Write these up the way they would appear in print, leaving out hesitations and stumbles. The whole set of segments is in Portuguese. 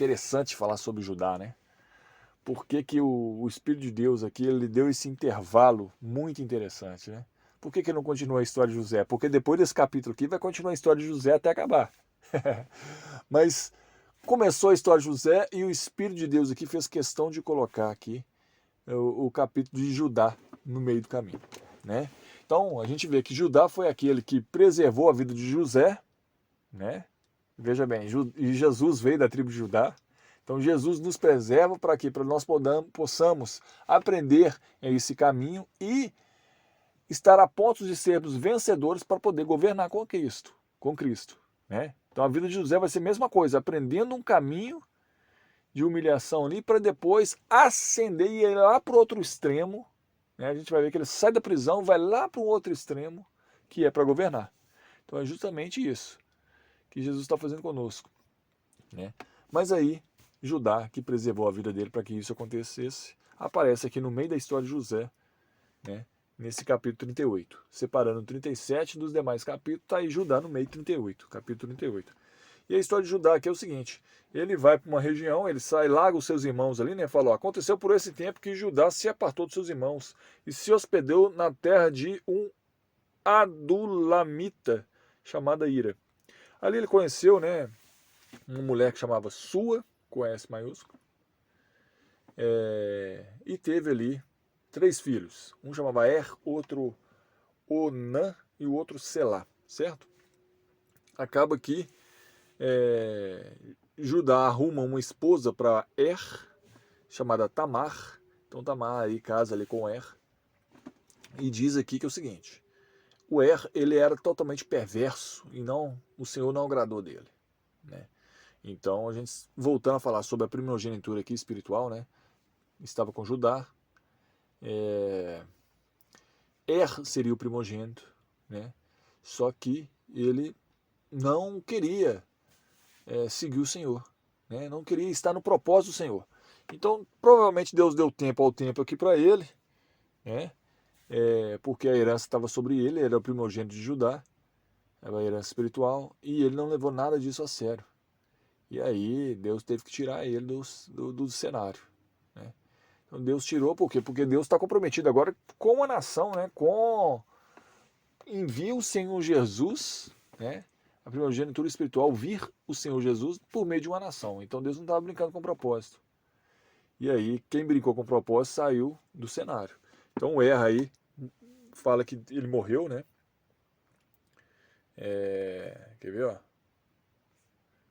interessante falar sobre Judá, né? Por que que o Espírito de Deus aqui, ele deu esse intervalo muito interessante, né? Por que que não continua a história de José? Porque depois desse capítulo aqui vai continuar a história de José até acabar. Mas começou a história de José e o Espírito de Deus aqui fez questão de colocar aqui o capítulo de Judá no meio do caminho, né? Então a gente vê que Judá foi aquele que preservou a vida de José, né? Veja bem, e Jesus veio da tribo de Judá. Então Jesus nos preserva para quê? Para nós possamos aprender esse caminho e estar a ponto de sermos vencedores para poder governar com Cristo, né? Então a vida de José vai ser a mesma coisa, aprendendo um caminho de humilhação ali para depois ascender e ir lá para o outro extremo, né? A gente vai ver que ele sai da prisão, vai lá para o outro extremo, que é para governar. Então é justamente isso que Jesus está fazendo conosco, né? Mas aí Judá, que preservou a vida dele para que isso acontecesse, aparece aqui no meio da história de José, né? Nesse capítulo 38, separando 37 dos demais capítulos, está aí Judá no meio 38, capítulo 38. E a história de Judá aqui é o seguinte: ele vai para uma região, ele sai, larga os seus irmãos ali, né? Falou: aconteceu por esse tempo que Judá se apartou dos seus irmãos e se hospedou na terra de um adulamita chamada Ira. Ali ele conheceu, né, uma mulher que chamava Sua, com S maiúsculo, e teve ali 3 filhos. Um chamava outro Onã e o outro Selá, certo? Acaba que Judá arruma uma esposa para chamada Tamar. Então Tamar aí casa ali com e diz aqui que é o seguinte: o ele era totalmente perverso e o Senhor não agradou dele, né? Então a gente voltando a falar sobre a primogenitura aqui espiritual, né? Estava com Judá, seria o primogênito, né? Só que ele não queria seguir o Senhor, né? Não queria estar no propósito do Senhor. Então, provavelmente Deus deu tempo ao tempo aqui para ele, né? Porque a herança estava sobre ele, ele era o primogênito de Judá, era a herança espiritual, e ele não levou nada disso a sério. E aí Deus teve que tirar ele do cenário, né? Então Deus tirou por quê? Porque Deus está comprometido agora com a nação, né? Envia o Senhor Jesus, né? A primogenitura espiritual, vir o Senhor Jesus por meio de uma nação. Então Deus não estava brincando com propósito. E aí, quem brincou com propósito saiu do cenário. Então o aí fala que ele morreu, né? Quer ver, ó?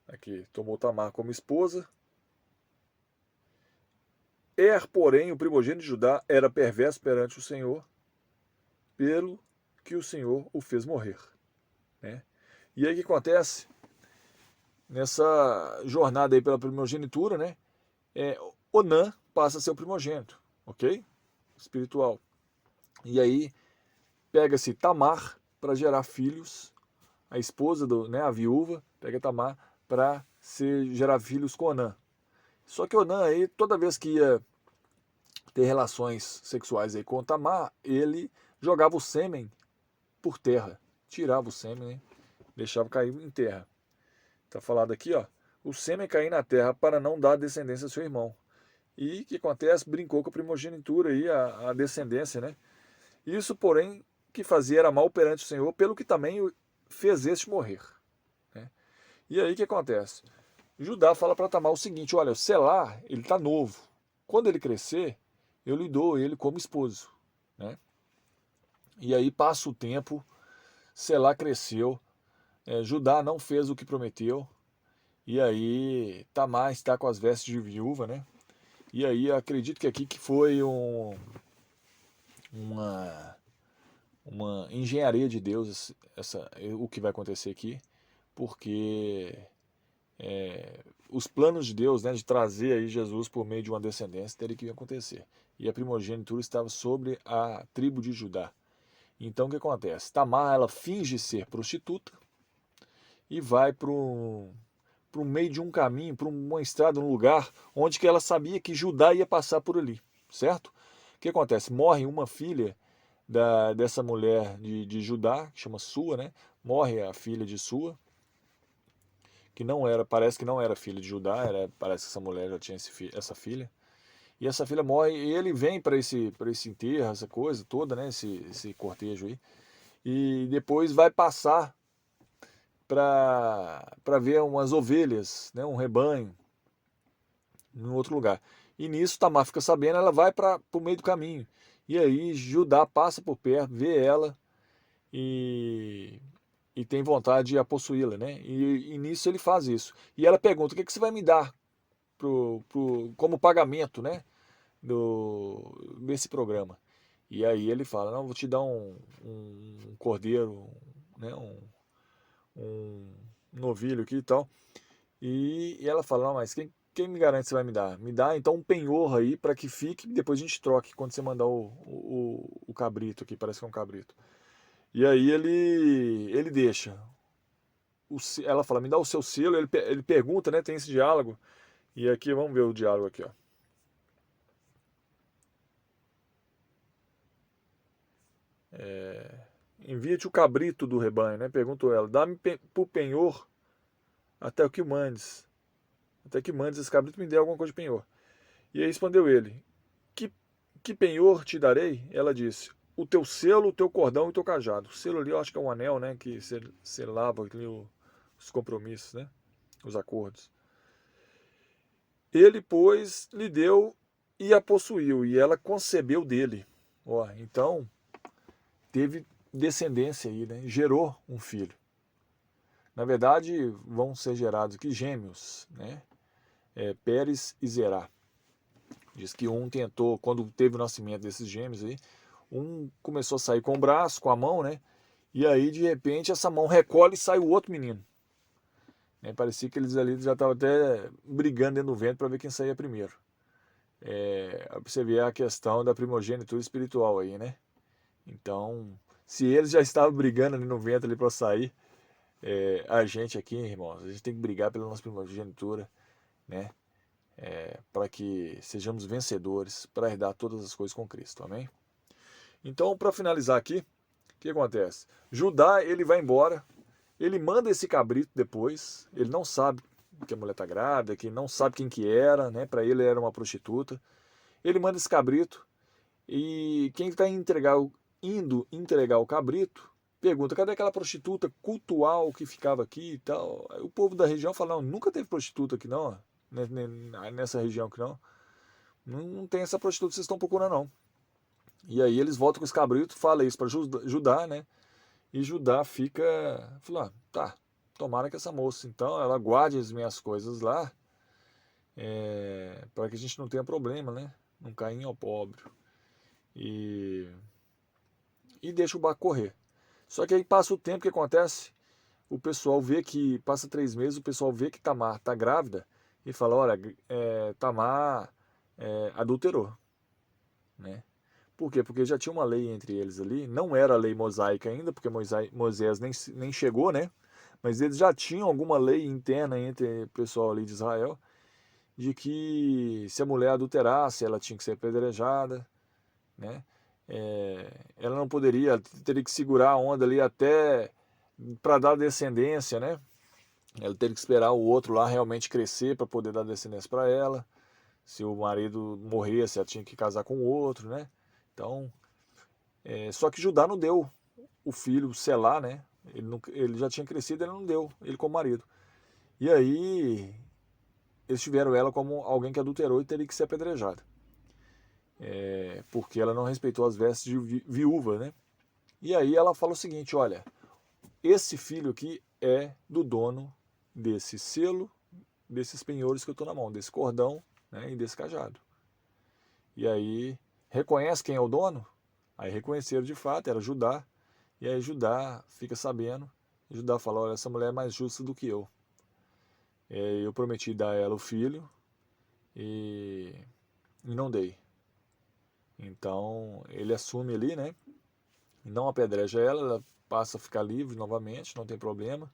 Aqui, tomou Tamar como esposa. Porém, o primogênito de Judá era perverso perante o Senhor, pelo que o Senhor o fez morrer, né? E aí o que acontece? Nessa jornada aí pela primogenitura, né? Onã passa a ser o primogênito, ok? Espiritual. E aí pega-se Tamar para gerar filhos, a esposa né, a viúva, pega Tamar para gerar filhos com Onã. Só que Onã aí, toda vez que ia ter relações sexuais aí com Tamar, ele jogava o sêmen por terra, tirava o sêmen, né? Deixava cair em terra. Está falado aqui, ó, o sêmen cair na terra para não dar descendência ao seu irmão. E o que acontece? Brincou com a primogenitura aí, a descendência, né? Isso, porém, que fazia era mal perante o Senhor, pelo que também fez este morrer, né? E aí o que acontece? Judá fala para Tamar o seguinte: olha, o Selá, ele está novo. Quando ele crescer, eu lhe dou ele como esposo, né? E aí passa o tempo, Selá cresceu, Judá não fez o que prometeu, e aí Tamar está com as vestes de viúva, né? E aí acredito que aqui que foi uma engenharia de Deus o que vai acontecer aqui, porque os planos de Deus, né, de trazer aí Jesus por meio de uma descendência, teria que acontecer. E a primogenitura estava sobre a tribo de Judá. Então o que acontece? Tamar, ela finge ser prostituta e vai para o meio de um caminho, para uma estrada, um lugar onde que ela sabia que Judá ia passar por ali, certo? O que acontece? Morre uma filha dessa mulher de Judá, que chama Sua, né? Morre a filha de Sua. que não era, parece que não era filha de Judá, parece que essa mulher já tinha essa filha. E essa filha morre e ele vem para esse enterro, essa coisa toda, né? Esse cortejo aí. E depois vai passar para ver umas ovelhas, né? Um rebanho, em outro lugar. E nisso Tamar fica sabendo, ela vai para o meio do caminho. E aí Judá passa por perto, vê ela e, e tem vontade de a possuí-la, né? E nisso ele faz isso. E ela pergunta: o que, que você vai me dar como pagamento, né? Desse programa? E aí ele fala: não, vou te dar um cordeiro, né? Um novilho aqui e tal. E ela fala: não, mas quem me garante que você vai me dar? Me dá então um penhor aí para que fique, depois a gente troque quando você mandar o cabrito aqui, parece que é um cabrito. E aí ele deixa. Ela fala: me dá o seu selo. Ele pergunta, né? Tem esse diálogo. E aqui, vamos ver o diálogo aqui, ó. Envia-te o cabrito do rebanho, né? Perguntou ela: dá-me por penhor até o que mandes. Até que mandes esse cabrito me dê alguma coisa de penhor. E aí respondeu ele: Que, que penhor te darei? Ela disse: o teu selo, o teu cordão e o teu cajado. O selo ali eu acho que é um anel, né? Que selava ali os compromissos, né? Os acordos. Ele, pois, lhe deu e a possuiu, e ela concebeu dele. Ó, então, teve descendência aí, né? Gerou um filho. Na verdade, vão ser gerados aqui gêmeos, né? Pérez e Zerá. Diz que um tentou, quando teve o nascimento desses gêmeos aí, um começou a sair com o braço, com a mão, né? E aí, de repente, essa mão recolhe e sai o outro menino. Né? Parecia que eles ali já estavam até brigando dentro do vento para ver quem saía primeiro. Pra você ver a questão da primogenitura espiritual aí, né? Então, se eles já estavam brigando ali no vento ali para sair, a gente aqui, irmãos, a gente tem que brigar pela nossa primogenitura, né? Para que sejamos vencedores, para herdar todas as coisas com Cristo, amém? Então, para finalizar aqui, o que acontece? Judá, ele vai embora, ele manda esse cabrito depois, ele não sabe que a mulher está grávida, que não sabe quem que era, né? Para ele era uma prostituta. Ele manda esse cabrito e quem está indo entregar o cabrito pergunta: cadê aquela prostituta cultual que ficava aqui e tal? Aí o povo da região fala: não, nunca teve prostituta aqui não, nessa região aqui não. Não tem essa prostituta que vocês estão procurando não. E aí eles voltam com esse cabrito, fala isso para Judá, né? E Judá fica, fala: tá, tomara que essa moça então ela guarde as minhas coisas lá, para que a gente não tenha problema, né? Não caia em opróbrio. E, e deixa o barco correr. Só que aí passa o tempo, que acontece? O pessoal vê que, passa 3 meses, o pessoal vê que Tamar tá grávida e fala: olha, Tamar adulterou, né? Por quê? Porque já tinha uma lei entre eles ali, não era a lei mosaica ainda, porque Moisés nem chegou, né? Mas eles já tinham alguma lei interna entre o pessoal ali de Israel, de que se a mulher adulterasse, ela tinha que ser apedrejada, né? Ela não teria que segurar a onda ali até para dar descendência, né? Ela teria que esperar o outro lá realmente crescer para poder dar descendência para ela. Se o marido morresse, ela tinha que casar com o outro, né? Então, só que Judá não deu o filho Selá, né? Ele já tinha crescido, ele não deu, ele como marido. E aí eles tiveram ela como alguém que adulterou e teria que ser apedrejada. Porque ela não respeitou as vestes de viúva, né? E aí ela fala o seguinte: olha, esse filho aqui é do dono desse selo, desses penhores que eu estou na mão, desse cordão, né, e desse cajado. E aí reconhece quem é o dono? Aí reconheceram de fato, era Judá. E aí Judá fica sabendo. E Judá fala: olha, essa mulher é mais justa do que eu. Eu prometi dar a ela o filho e não dei. Então ele assume ali, né? Não apedreja ela, ela passa a ficar livre novamente, não tem problema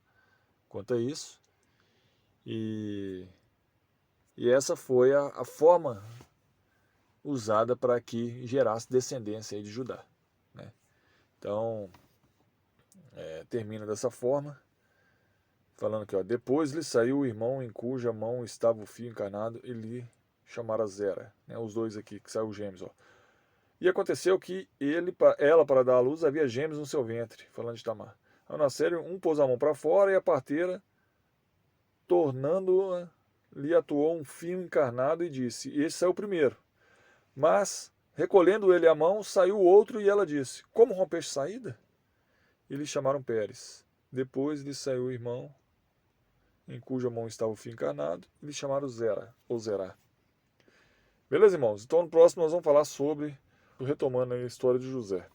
quanto a isso. E, e essa foi a forma usada para que gerasse descendência aí de Judá, né? Então, termina dessa forma. falando aqui, ó, depois lhe saiu o irmão em cuja mão estava o fio encarnado e lhe chamara Zera, né, os dois aqui, que saiu gêmeos, ó. E aconteceu que ela, para dar à luz, havia gêmeos no seu ventre, falando de Tamar. Ao nascer, um pôs a mão para fora e a parteira, tornando-a, lhe atuou um fio encarnado e disse, esse é o primeiro. Mas, recolhendo ele a mão, saiu outro e ela disse, como rompeste saída? E lhe chamaram Pérez. Depois lhe saiu o irmão, em cuja mão estava o fio encarnado, e lhe chamaram Zera, ou Zerá. Beleza, irmãos? Então no próximo nós vamos falar sobre, retomando a história de José.